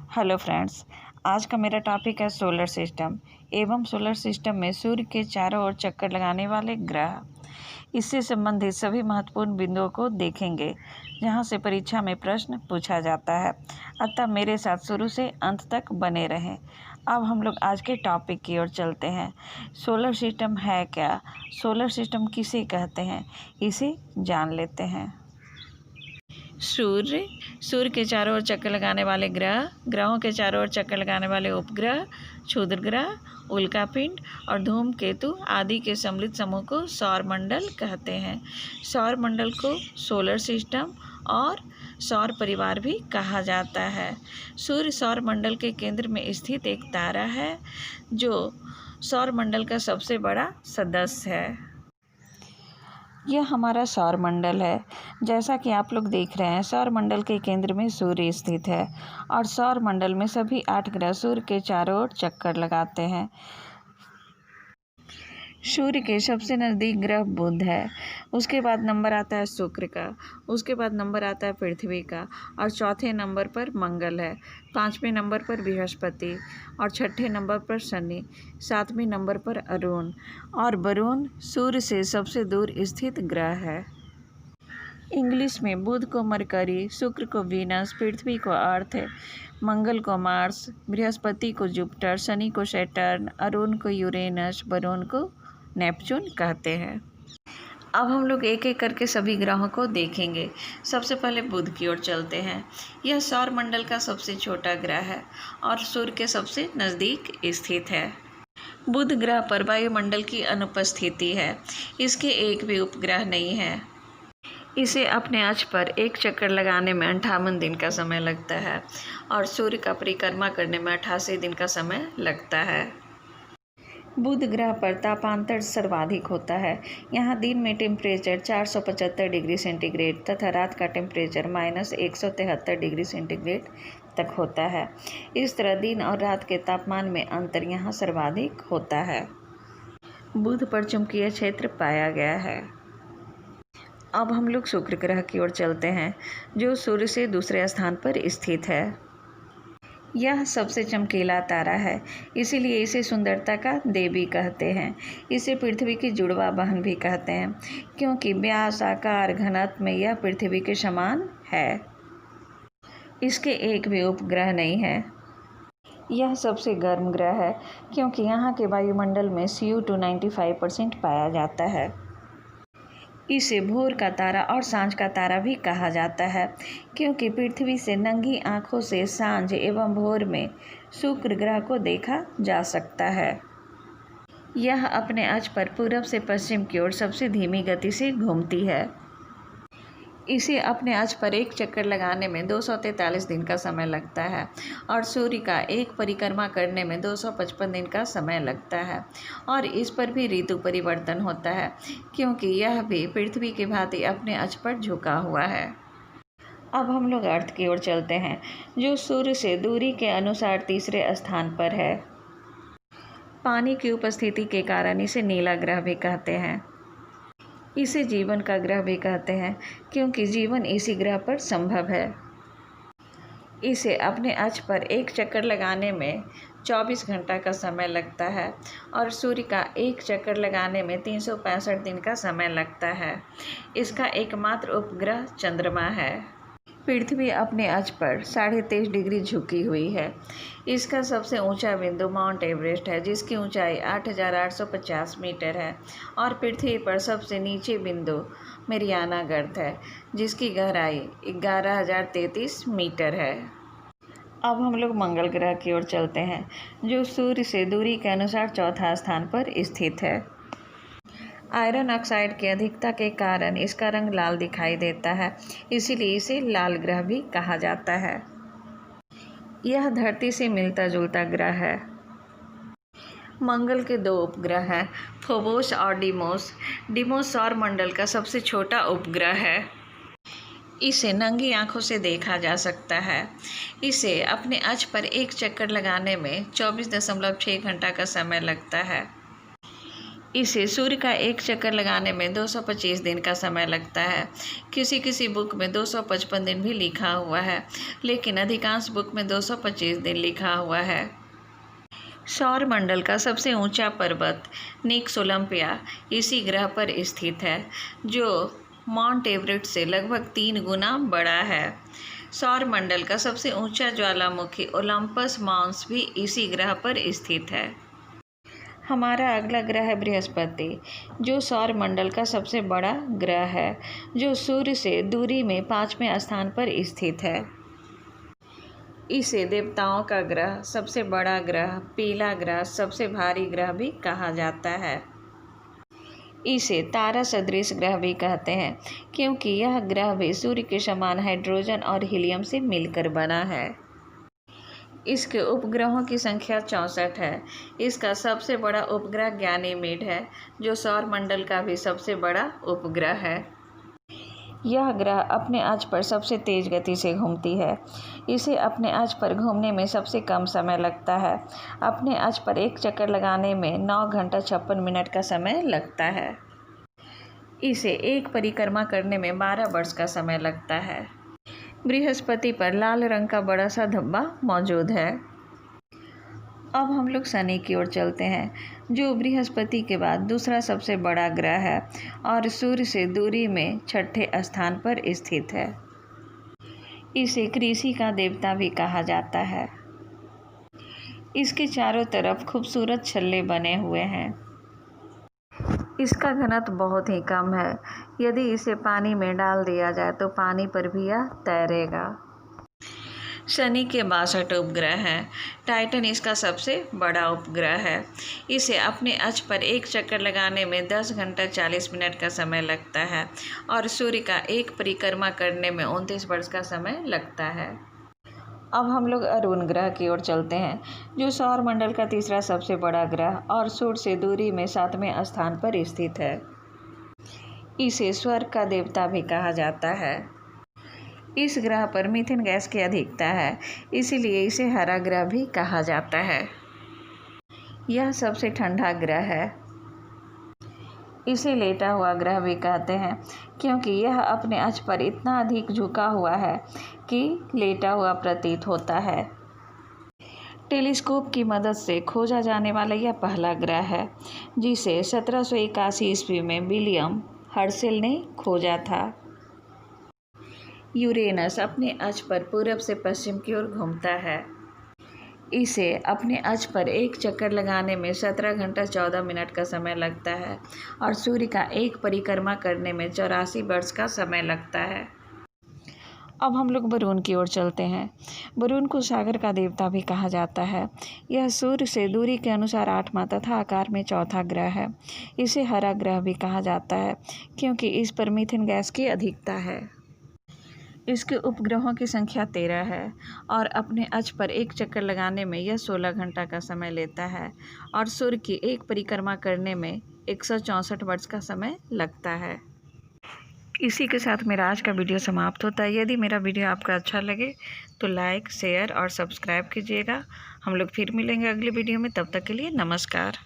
Hello friends, आज का मेरा टॉपिक है सोलर सिस्टम एवं सोलर सिस्टम में सूर्य के चारों ओर चक्कर लगाने वाले ग्रह। इससे संबंधित सभी महत्वपूर्ण बिंदुओं को देखेंगे जहां से परीक्षा में प्रश्न पूछा जाता है। अतः मेरे साथ शुरू से अंत तक बने रहें। अब हम लोग आज के टॉपिक की ओर चलते हैं। सोलर सिस्टम है क्या? सोलर सिस्टम किसे कहते हैं, इसे जान लेते हैं। सूर्य के चारों ओर चक्कर लगाने वाले ग्रह, ग्रहों के चारों ओर चक्कर लगाने वाले उपग्रह, क्षुद्र ग्रह, उल्कापिंड और धूमकेतु आदि के सम्मिलित समूह को सौर मंडल कहते हैं। सौर मंडल को सोलर सिस्टम और सौर परिवार भी कहा जाता है। सूर्य सौर मंडल के केंद्र में स्थित एक तारा है जो सौर मंडल का सबसे बड़ा सदस्य है। यह हमारा सौर मंडल है। जैसा कि आप लोग देख रहे हैं, सौर मंडल के केंद्र में सूर्य स्थित है और सौर मंडल में सभी 8 ग्रह सूर्य के चारों ओर चक्कर लगाते हैं। सूर्य के सबसे नज़दीक ग्रह बुध है, उसके बाद नंबर आता है शुक्र का, उसके बाद नंबर आता है पृथ्वी का और चौथे नंबर पर मंगल है, 5वें नंबर पर बृहस्पति और 6ठे नंबर पर शनि, 7वें नंबर पर अरुण और वरुण सूर्य से सबसे दूर स्थित ग्रह है। इंग्लिश में बुध को मरकरी, शुक्र को वीनस, पृथ्वी को अर्थ, मंगल को मार्स, बृहस्पति को जुपिटर, शनि को सैटर्न, अरुण को यूरेनस, वरुण को नेपच्यून कहते हैं। अब हम लोग एक एक करके सभी ग्रहों को देखेंगे। सबसे पहले बुध की ओर चलते हैं। यह सौर मंडल का सबसे छोटा ग्रह है और सूर्य के सबसे नज़दीक स्थित है। बुध ग्रह पर वायुमंडल की अनुपस्थिति है। इसके एक भी उपग्रह नहीं है। इसे अपने अक्ष पर एक चक्कर लगाने में 58 दिन का समय लगता है और सूर्य का परिक्रमा करने में 88 दिन का समय लगता है। बुध ग्रह पर तापांतर सर्वाधिक होता है। यहाँ दिन में टेम्परेचर 475 डिग्री सेंटीग्रेड तथा रात का टेम्परेचर -173 डिग्री सेंटीग्रेड तक होता है। इस तरह दिन और रात के तापमान में अंतर यहाँ सर्वाधिक होता है। बुध पर चुंबकीय क्षेत्र पाया गया है। अब हम लोग शुक्र ग्रह की ओर चलते हैं जो सूर्य से दूसरे स्थान पर स्थित है। यह सबसे चमकीला तारा है, इसीलिए इसे सुंदरता का देवी कहते हैं। इसे पृथ्वी की जुड़वा बहन भी कहते हैं क्योंकि व्यास, आकार, घनत्व में यह पृथ्वी के समान है। इसके एक भी उपग्रह नहीं है। यह सबसे गर्म ग्रह है क्योंकि यहाँ के वायुमंडल में CO2 95% पाया जाता है। इसे भोर का तारा और सांझ का तारा भी कहा जाता है क्योंकि पृथ्वी से नंगी आंखों से सांझ एवं भोर में शुक्र ग्रह को देखा जा सकता है। यह अपने अक्ष पर पूरब से पश्चिम की ओर सबसे धीमी गति से घूमती है। इसे अपने अक्ष पर एक चक्कर लगाने में 243 दिन का समय लगता है और सूर्य का एक परिक्रमा करने में 255 दिन का समय लगता है और इस पर भी ऋतु परिवर्तन होता है क्योंकि यह भी पृथ्वी की भांति अपने अक्ष पर झुका हुआ है। अब हम लोग अर्थ की ओर चलते हैं जो सूर्य से दूरी के अनुसार तीसरे स्थान पर है। पानी की उपस्थिति के कारण इसे नीला ग्रह भी कहते हैं। इसे जीवन का ग्रह भी कहते हैं क्योंकि जीवन इसी ग्रह पर संभव है। इसे अपने अक्ष पर एक चक्कर लगाने में 24 घंटा का समय लगता है और सूर्य का एक चक्कर लगाने में 365 दिन का समय लगता है। इसका एकमात्र उपग्रह चंद्रमा है। पृथ्वी अपने अक्ष पर 23.5 डिग्री झुकी हुई है। इसका सबसे ऊंचा बिंदु माउंट एवरेस्ट है जिसकी ऊंचाई 8,850 मीटर है और पृथ्वी पर सबसे नीचे बिंदु मेरियाना गर्त है जिसकी गहराई 11,033 मीटर है। अब हम लोग मंगल ग्रह की ओर चलते हैं जो सूर्य से दूरी के अनुसार चौथा स्थान पर स्थित है। आयरन ऑक्साइड की अधिकता के कारण इसका रंग लाल दिखाई देता है, इसीलिए इसे लाल ग्रह भी कहा जाता है। यह धरती से मिलता जुलता ग्रह है। मंगल के 2 उपग्रह हैं, फोबोस और डिमोस। डिमोस सौर मंडल का सबसे छोटा उपग्रह है। इसे नंगी आंखों से देखा जा सकता है। इसे अपने अक्ष पर एक चक्कर लगाने में 24.6 घंटा का समय लगता है। इसे सूर्य का एक चक्कर लगाने में 225 दिन का समय लगता है। किसी किसी बुक में 255 दिन भी लिखा हुआ है, लेकिन अधिकांश बुक में 225 दिन लिखा हुआ है। सौर मंडल का सबसे ऊंचा पर्वत निक्स ओलंपिया इसी ग्रह पर स्थित है, जो माउंट एवरेस्ट से लगभग 3 गुना बड़ा है। सौर मंडल का सबसे ऊंचा ज्वालामुखी ओलंपस मॉन्स भी इसी ग्रह पर स्थित है। हमारा अगला ग्रह है बृहस्पति, जो सौर मंडल का सबसे बड़ा ग्रह है, जो सूर्य से दूरी में 5वें स्थान पर स्थित है। इसे देवताओं का ग्रह, सबसे बड़ा ग्रह, पीला ग्रह, सबसे भारी ग्रह भी कहा जाता है। इसे तारा सदृश ग्रह भी कहते हैं, क्योंकि यह ग्रह भी सूर्य के समान हाइड्रोजन और हीलियम से मिलकर बना है। इसके उपग्रहों की संख्या 64 है। इसका सबसे बड़ा उपग्रह गैनीमेड है, जो सौर मंडल का भी सबसे बड़ा उपग्रह है। यह ग्रह अपने अक्ष पर सबसे तेज गति से घूमती है। इसे अपने अक्ष पर घूमने में सबसे कम समय लगता है। अपने अक्ष पर एक चक्कर लगाने में 9 घंटा 56 मिनट का समय लगता है। इसे एक परिक्रमा करने में 12 वर्ष का समय लगता है। बृहस्पति पर लाल रंग का बड़ा सा धब्बा मौजूद है। अब हम लोग शनि की ओर चलते हैं, जो बृहस्पति के बाद दूसरा सबसे बड़ा ग्रह है और सूर्य से दूरी में 6ठे स्थान पर स्थित है। इसे कृषि का देवता भी कहा जाता है। इसके चारों तरफ खूबसूरत छल्ले बने हुए हैं। इसका घनत्व बहुत ही कम है। यदि इसे पानी में डाल दिया जाए तो पानी पर भी यह तैरेगा। शनि के 62 उपग्रह हैं। टाइटन इसका सबसे बड़ा उपग्रह है। इसे अपने अक्ष पर एक चक्कर लगाने में 10 घंटा 40 मिनट का समय लगता है और सूर्य का एक परिक्रमा करने में 29 वर्ष का समय लगता है। अब हम लोग अरुण ग्रह की ओर चलते हैं, जो सौर मंडल का तीसरा सबसे बड़ा ग्रह और सूर्य से दूरी में 7वें स्थान पर स्थित है। इसे स्वर्ग का देवता भी कहा जाता है। इस ग्रह पर मीथेन गैस की अधिकता है, इसीलिए इसे हरा ग्रह भी कहा जाता है। यह सबसे ठंडा ग्रह है। इसे लेटा हुआ ग्रह भी कहते हैं, क्योंकि यह अपने अक्ष पर इतना अधिक झुका हुआ है कि लेटा हुआ प्रतीत होता है। टेलीस्कोप की मदद से खोजा जाने वाला यह पहला ग्रह है, जिसे 1781 ईस्वी में विलियम हर्शेल ने खोजा था। यूरेनस अपने अक्ष पर पूरब से पश्चिम की ओर घूमता है। इसे अपने अक्ष पर एक चक्कर लगाने में 17 घंटा 14 मिनट का समय लगता है और सूर्य का एक परिक्रमा करने में 84 वर्ष का समय लगता है। अब हम लोग वरुण की ओर चलते हैं। वरुण को सागर का देवता भी कहा जाता है। यह सूर्य से दूरी के अनुसार 8वां तथा आकार में चौथा ग्रह है। इसे हरा ग्रह भी कहा जाता है, क्योंकि इस पर मीथेन गैस की अधिकता है। इसके उपग्रहों की संख्या 13 है और अपने अक्ष पर एक चक्कर लगाने में यह 16 घंटा का समय लेता है और सूर्य की एक परिक्रमा करने में 164 वर्ष का समय लगता है। इसी के साथ मेरा आज का वीडियो समाप्त होता है। यदि मेरा वीडियो आपका अच्छा लगे तो लाइक, शेयर और सब्सक्राइब कीजिएगा। हम लोग फिर मिलेंगे अगले वीडियो में। तब तक के लिए नमस्कार।